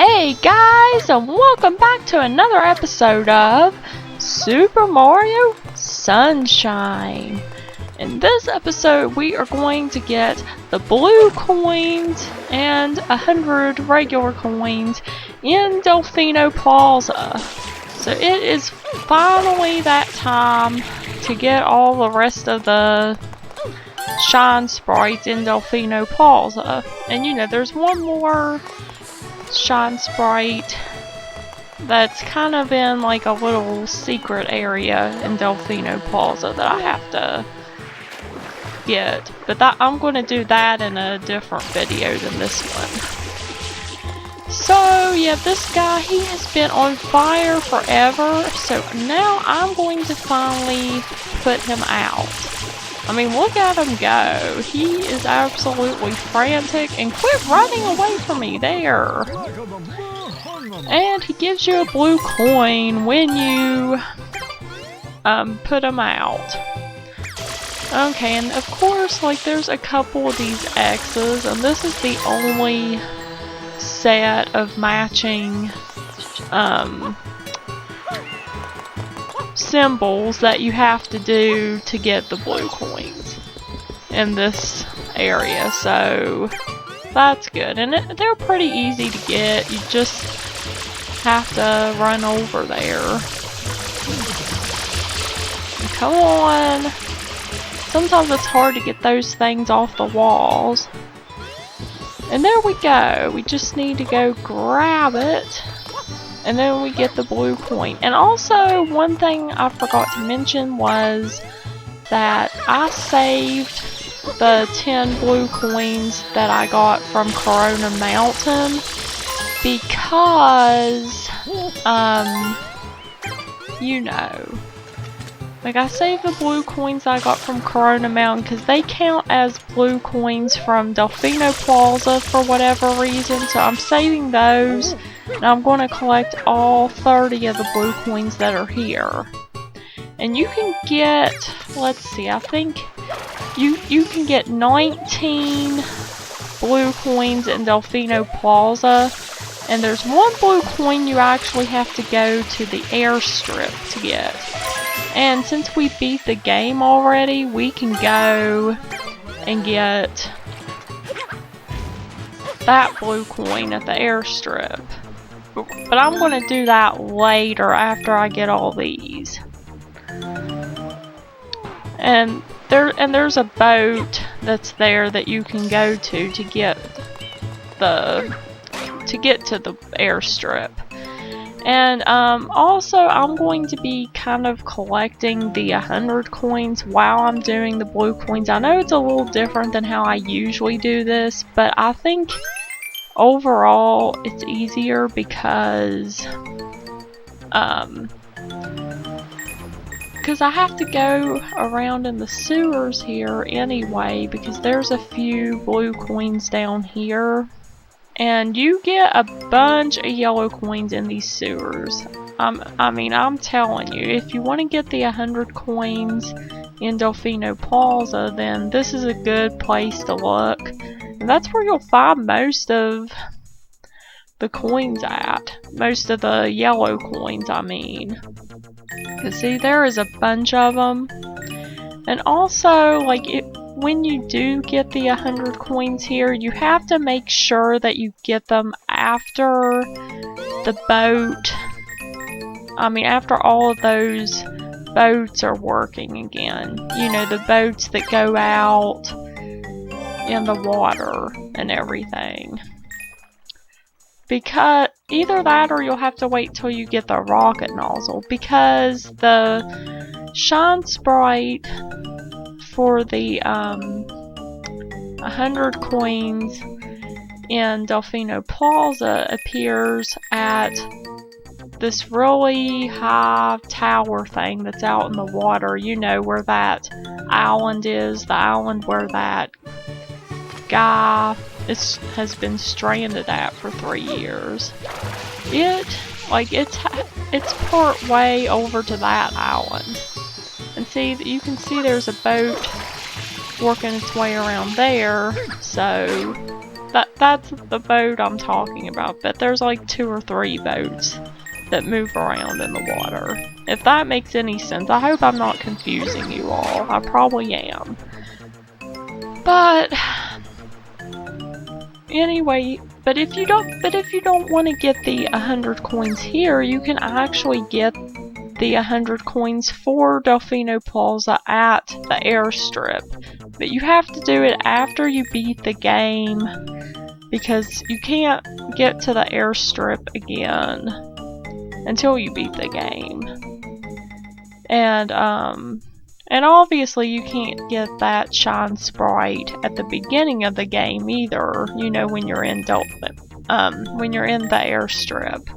Hey guys, and welcome back to another episode of Super Mario Sunshine. In this episode, we are going to get the blue coins and 100 regular coins in Delfino Plaza. So it is finally that time to get all the rest of the shine sprites in Delfino Plaza. And you know, there's one more shine sprite that's kind of in like a little secret area in Delfino Plaza that I have to get, but I'm going to do that in a different video than this one. So yeah, this guy, he has been on fire forever, so now I'm going to finally put him out. I mean, look at him go. He is absolutely frantic, and quit running away from me there. And he gives you a blue coin when you put him out. Okay, and of course, like, there's a couple of these X's, and this is the only set of matching symbols that you have to do to get the blue coins in this area, so that's good. And they're pretty easy to get. You just have to run over there. Come on! Sometimes it's hard to get those things off the walls. And there we go. We just need to go grab it. And then we get the blue coin. And also, one thing I forgot to mention was that I saved the 10 blue coins that I got from Corona Mountain because, you know, like, I saved the blue coins I got from Corona Mountain because they count as blue coins from Delfino Plaza for whatever reason, so I'm saving those. And I'm going to collect all 30 of the blue coins that are here. And you can get, let's see, I think you can get 19 blue coins in Delfino Plaza. And there's one blue coin you actually have to go to the Airstrip to get. And since we beat the game already, we can go and get that blue coin at the Airstrip. But I'm going to do that later after I get all these. And there's a boat that's there that you can go to get to the Airstrip. And also, I'm going to be kind of collecting the 100 coins while I'm doing the blue coins. I know it's a little different than how I usually do this, but I think overall it's easier because I have to go around in the sewers here anyway, because there's a few blue coins down here. And you get a bunch of yellow coins in these sewers. I mean, I'm telling you, if you want to get the 100 coins in Delfino Plaza, then this is a good place to look. And that's where you'll find most of the coins at. Most of the yellow coins, I mean. Because see, there is a bunch of them. And also, like, when you do get the 100 coins here, you have to make sure that you get them after the boat. I mean, after all of those boats are working again. You know, the boats that go out in the water and everything. Because either that or you'll have to wait till you get the rocket nozzle. Because the shine sprite for the 100 coins in Delfino Plaza appears at this really high tower thing that's out in the water. You know where that island is, the island where that guy has been stranded at for 3 years. It's part way over to that island. And see, you can see there's a boat working its way around there, so that's the boat I'm talking about, but there's like 2 or 3 boats that move around in the water. If that makes any sense. I hope I'm not confusing you all. I probably am. But anyway, but if you don't want to get the 100 coins here, you can actually get the 100 coins for Delfino Plaza at the Airstrip. But you have to do it after you beat the game, because you can't get to the Airstrip again until you beat the game. And obviously you can't get that Shine Sprite at the beginning of the game either, you know, when you're in the Airstrip.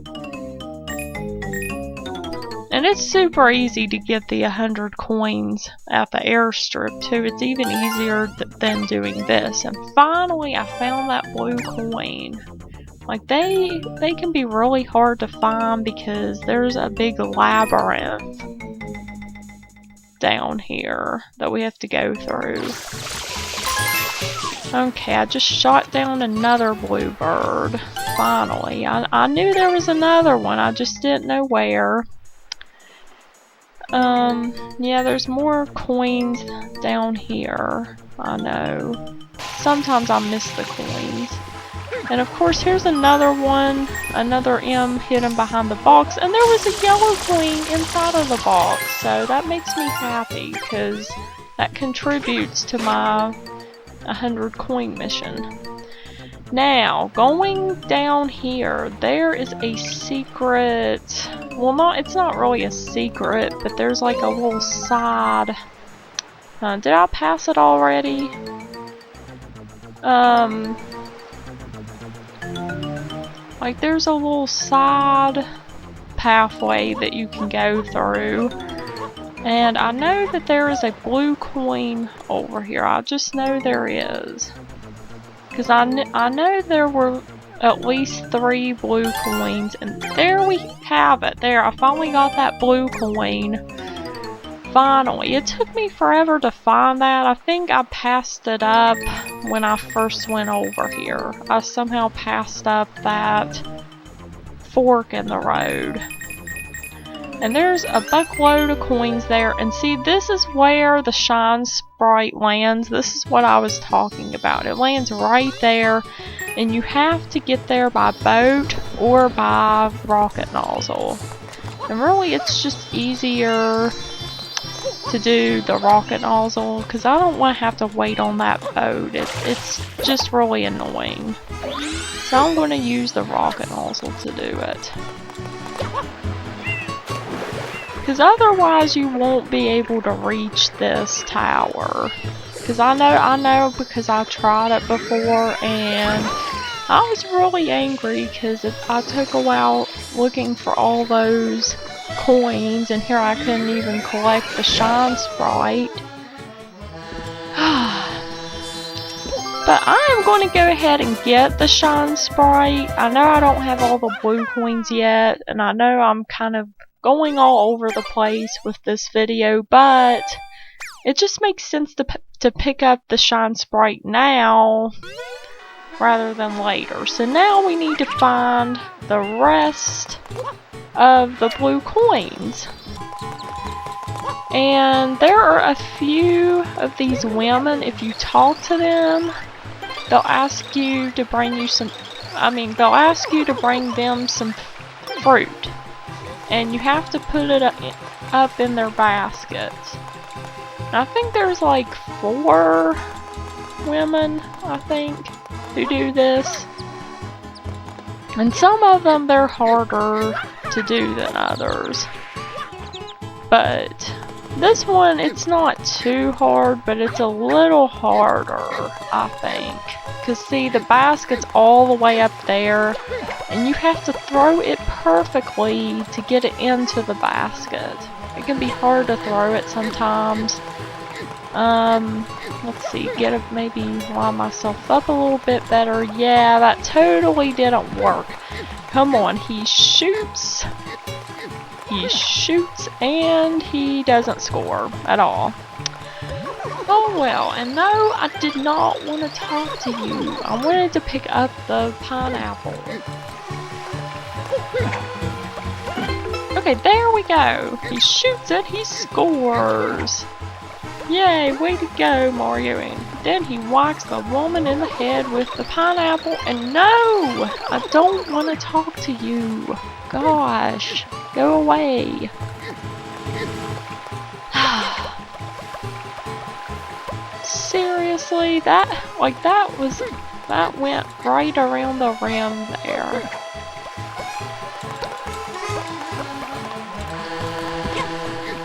And it's super easy to get the 100 coins at the Airstrip too. It's even easier than doing this. And finally I found that blue coin. Like, they can be really hard to find because there's a big labyrinth down here that we have to go through. Okay, I just shot down another bluebird. Finally. I knew there was another one, I just didn't know where. Yeah, there's more coins down here. I know. Sometimes I miss the coins. And of course, here's another one, another M hidden behind the box, and there was a yellow coin inside of the box, so that makes me happy, because that contributes to my 100 coin mission. Now, going down here, there is a secret, well, it's not really a secret, but there's like a little side, did I pass it already? Like, there's a little side pathway that you can go through. And I know that there is a blue coin over here. I just know there is. Because I know there were at least 3 blue coins. And there we have it. There, I finally got that blue coin. Finally. It took me forever to find that. I think I passed it up when I first went over here. I somehow passed up that fork in the road. And there's a buckload of coins there. And see, this is where the Shine Sprite lands. This is what I was talking about. It lands right there. And you have to get there by boat or by rocket nozzle. And really, it's just easier to do the rocket nozzle, because I don't want to have to wait on that boat. It's just really annoying. So I'm going to use the rocket nozzle to do it. Because otherwise you won't be able to reach this tower. Because I know because I tried it before and I was really angry because I took a while looking for all those coins, and here I couldn't even collect the Shine Sprite. But I am going to go ahead and get the Shine Sprite. I know I don't have all the blue coins yet, and I know I'm kind of going all over the place with this video, but it just makes sense to pick up the Shine Sprite now rather than later. So now we need to find the rest of the blue coins. And there are a few of these women, if you talk to them, they'll ask you to bring you some, they'll ask you to bring them some fruit. And you have to put it up in their baskets. And I think there's like 4 women, I think, who do this. And some of them, they're harder to do than others. But this one, it's not too hard, but it's a little harder, I think. Because see, the basket's all the way up there, and you have to throw it perfectly to get it into the basket. It can be hard to throw it sometimes. Let's see, maybe line myself up a little bit better. Yeah, that totally didn't work. Come on, he shoots. He shoots and he doesn't score at all. Well, well, and no, I did not want to talk to you. I wanted to pick up the pineapple. Okay, there we go. He shoots it, he scores. Yay, way to go, Mario. And then he whacks the woman in the head with the pineapple. And no, I don't want to talk to you. Gosh, go away. Seriously, that went right around the rim there.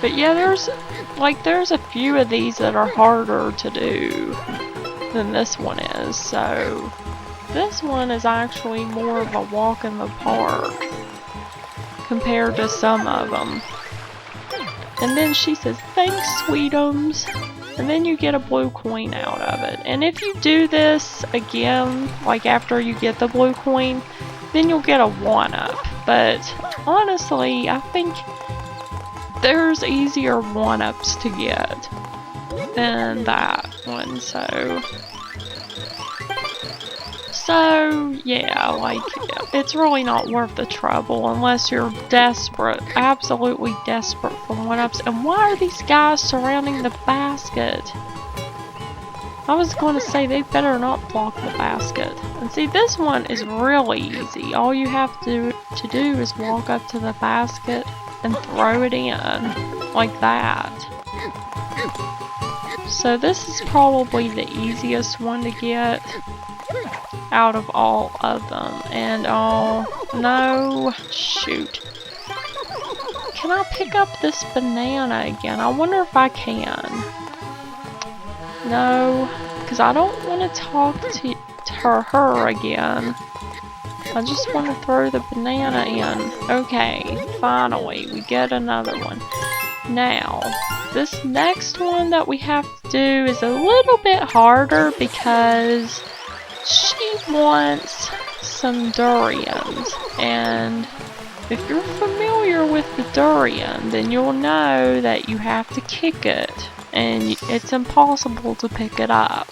But yeah, there's a few of these that are harder to do than this one is, so this one is actually more of a walk in the park compared to some of them. And then she says, "Thanks, sweetums," and then you get a blue coin out of it. And if you do this again, like after you get the blue coin, then you'll get a 1-up. But honestly, I think there's easier 1-ups to get than that one, so yeah, like, it's really not worth the trouble unless you're desperate, absolutely desperate for 1-ups. And why are these guys surrounding the basket? I was going to say they better not block the basket. And see, this one is really easy. All you have to do is walk up to the basket and throw it in, like that. So this is probably the easiest one to get out of all of them. And oh no, shoot. Can I pick up this banana again? I wonder if I can. No, because I don't want to talk to her again. I just want to throw the banana in. Okay, finally, we get another one. Now, this next one that we have to do is a little bit harder because she wants some durians. And if you're familiar with the durian, then you'll know that you have to kick it, and it's impossible to pick it up.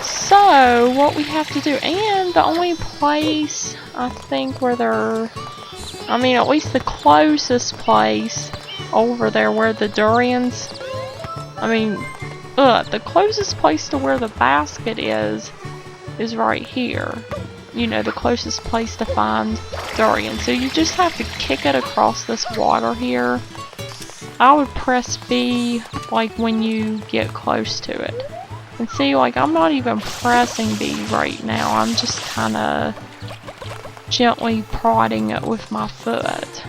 So, what we have to do, and the only place, I think, where at least the closest place over there where the durians, the closest place to where the basket is right here. You know, the closest place to find durian. So you just have to kick it across this water here. I would press B, like, when you get close to it. And see, like, I'm not even pressing B right now. I'm just kind of gently prodding it with my foot.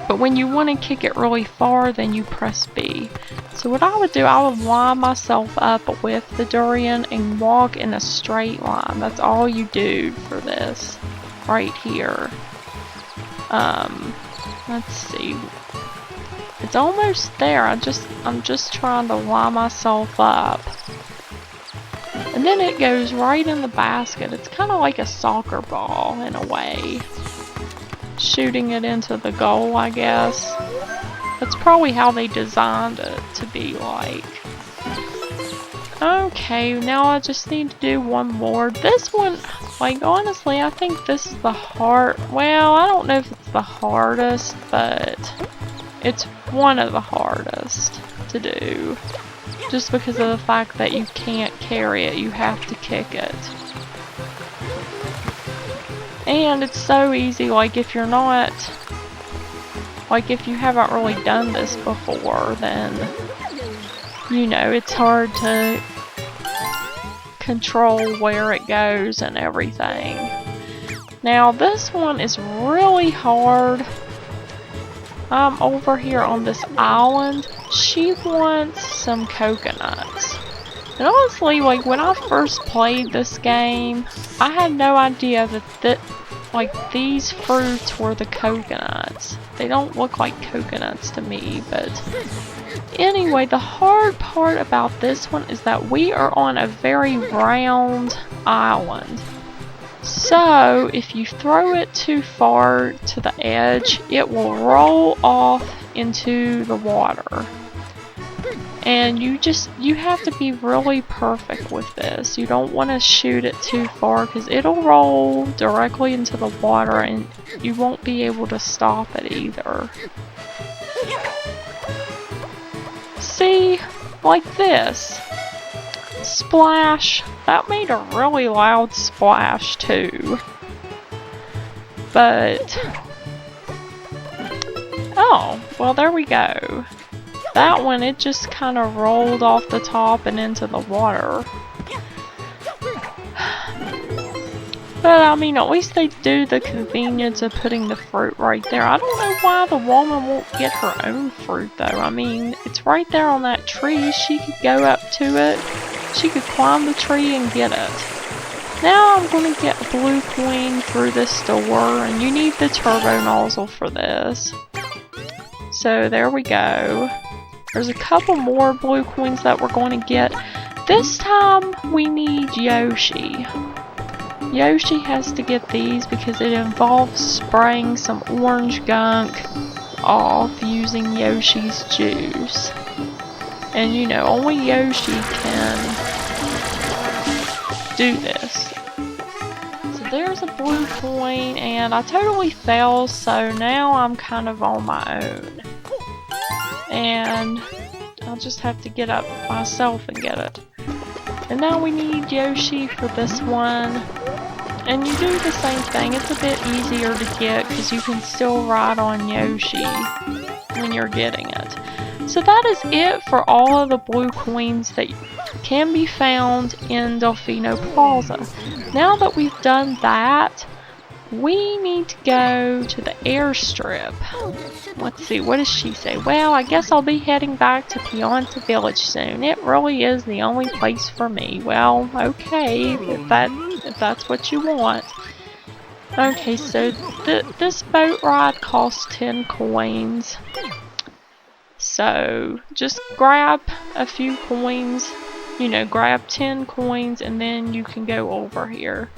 But when you want to kick it really far, then you press B. So what I would do, I would line myself up with the durian and walk in a straight line. That's all you do for this right here. Let's see. It's almost there. I'm just trying to line myself up. And then it goes right in the basket. It's kind of like a soccer ball in a way. Shooting it into the goal, I guess. That's probably how they designed it to be like. Okay, now I just need to do one more. This one, like, honestly, I think this is the well, I don't know if it's the hardest, but it's one of the hardest to do. Just because of the fact that you can't carry it, you have to kick it. And it's so easy, like, if you're not, like, if you haven't really done this before, then, you know, it's hard to control where it goes and everything. Now, this one is really hard. I'm over here on this island. She wants some coconuts. And honestly, like, when I first played this game, I had no idea that these fruits were the coconuts. They don't look like coconuts to me, but anyway, the hard part about this one is that we are on a very round island. So, if you throw it too far to the edge, it will roll off into the water. And you have to be really perfect with this. You don't want to shoot it too far because it'll roll directly into the water and you won't be able to stop it either. See? Like this. Splash. That made a really loud splash too. But... oh, well there we go. That one, it just kind of rolled off the top and into the water. But I mean, at least they do the convenience of putting the fruit right there. I don't know why the woman won't get her own fruit though. I mean, it's right there on that tree. She could go up to it. She could climb the tree and get it. Now I'm going to get a blue coin through this door, and you need the turbo nozzle for this. So there we go. There's a couple more blue coins that we're going to get. This time we need Yoshi. Yoshi has to get these because it involves spraying some orange gunk off using Yoshi's juice. And you know, only Yoshi can do this. So there's a blue coin, and I totally failed, so now I'm kind of on my own. And I'll just have to get up myself and get it. And now we need Yoshi for this one. And you do the same thing. It's a bit easier to get because you can still ride on Yoshi when you're getting it. So that is it for all of the blue coins that can be found in Delfino Plaza. Now that we've done that, we need to go to the airstrip. Let's see, what does she say? Well, I guess I'll be heading back to Pianta Village soon. It really is the only place for me. Well, okay, if that's what you want. Okay, so this boat ride costs 10 coins. So, just grab a few coins. You know, grab 10 coins and then you can go over here.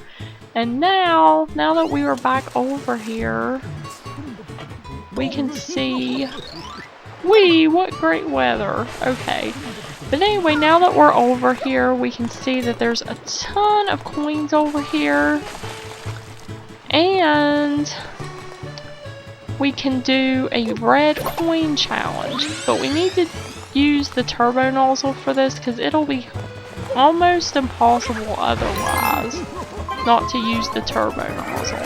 And now that we are back over here, we can see... whee! What great weather! Okay. But anyway, now that we're over here, we can see that there's a ton of coins over here. And... we can do a red coin challenge. But we need to use the turbo nozzle for this because it'll be almost impossible otherwise not to use the turbo nozzle.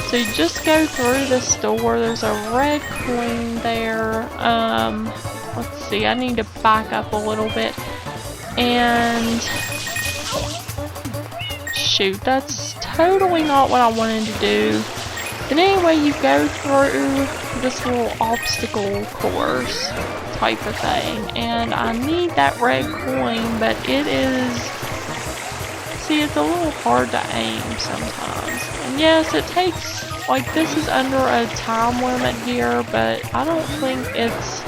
So you just go through this door. There's a red coin there. Let's see, I need to back up a little bit. And shoot, that's totally not what I wanted to do. But anyway, you go through this little obstacle course type of thing. And I need that red coin, but it is... see, it's a little hard to aim sometimes. And yes, it takes... like, this is under a time limit here, but I don't think it's...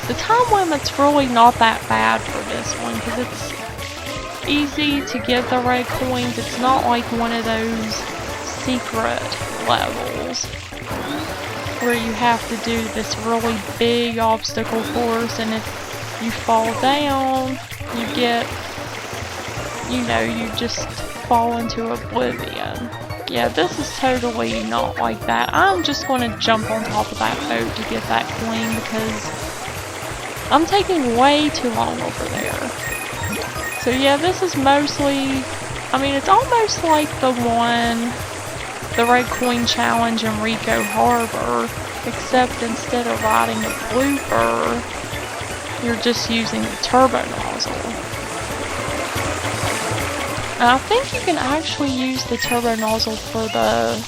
the time limit's really not that bad for this one, because it's easy to get the red coins. It's not like one of those secret levels where you have to do this really big obstacle course, and if you fall down, you get... you know, you just fall into oblivion. Yeah, this is totally not like that. I'm just going to jump on top of that boat to get that coin because I'm taking way too long over there. So yeah, this is mostly... I mean, it's almost like the Red Coin Challenge in Rico Harbor, except instead of riding a blooper, you're just using the turbo nozzle. And I think you can actually use the turbo nozzle for the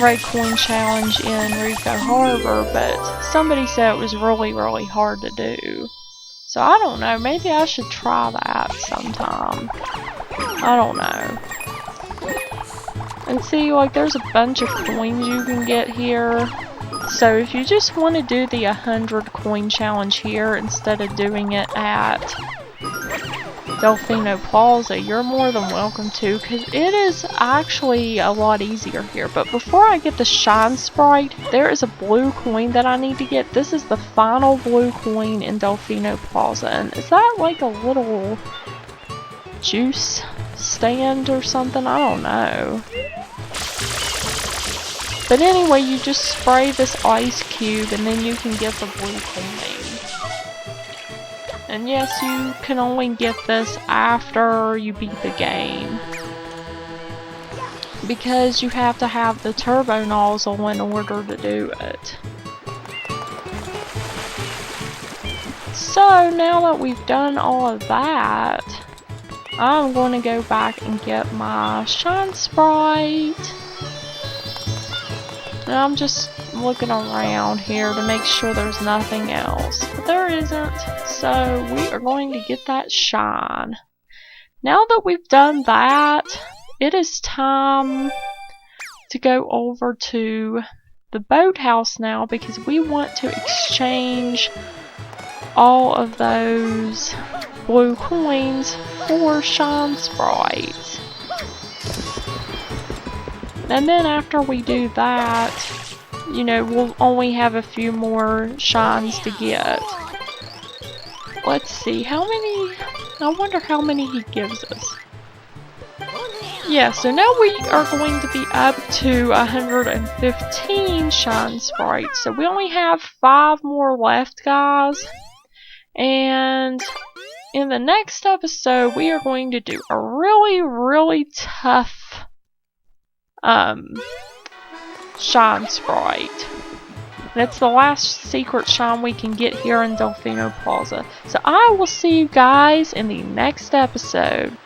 Red Coin Challenge in Rico Harbor, but somebody said it was really, really hard to do. So I don't know, maybe I should try that sometime. I don't know. And see, like, there's a bunch of coins you can get here. So if you just want to do the 100 coin challenge here instead of doing it at Delfino Plaza, you're more than welcome to, because it is actually a lot easier here. But before I get the Shine Sprite, there is a blue coin that I need to get. This is the final blue coin in Delfino Plaza, and is that like a little juice stand or something? I don't know. But anyway, you just spray this ice cube and then you can get the blue coin. And yes, you can only get this after you beat the game, because you have to have the turbo nozzle in order to do it. So now that we've done all of that, I'm going to go back and get my Shine Sprite. And I'm just looking around here to make sure there's nothing else. But there isn't, so we are going to get that shine. Now that we've done that, it is time to go over to the boathouse now, because we want to exchange all of those blue coins for Shine Sprites. And then after we do that, you know, we'll only have a few more shines to get. Let's see, how many? I wonder how many he gives us. Yeah, so now we are going to be up to 115 Shine Sprites. So we only have 5 more left, guys. And in the next episode, we are going to do a really tough Shine Sprite. And it's the last secret shine we can get here in Delfino Plaza. So I will see you guys in the next episode.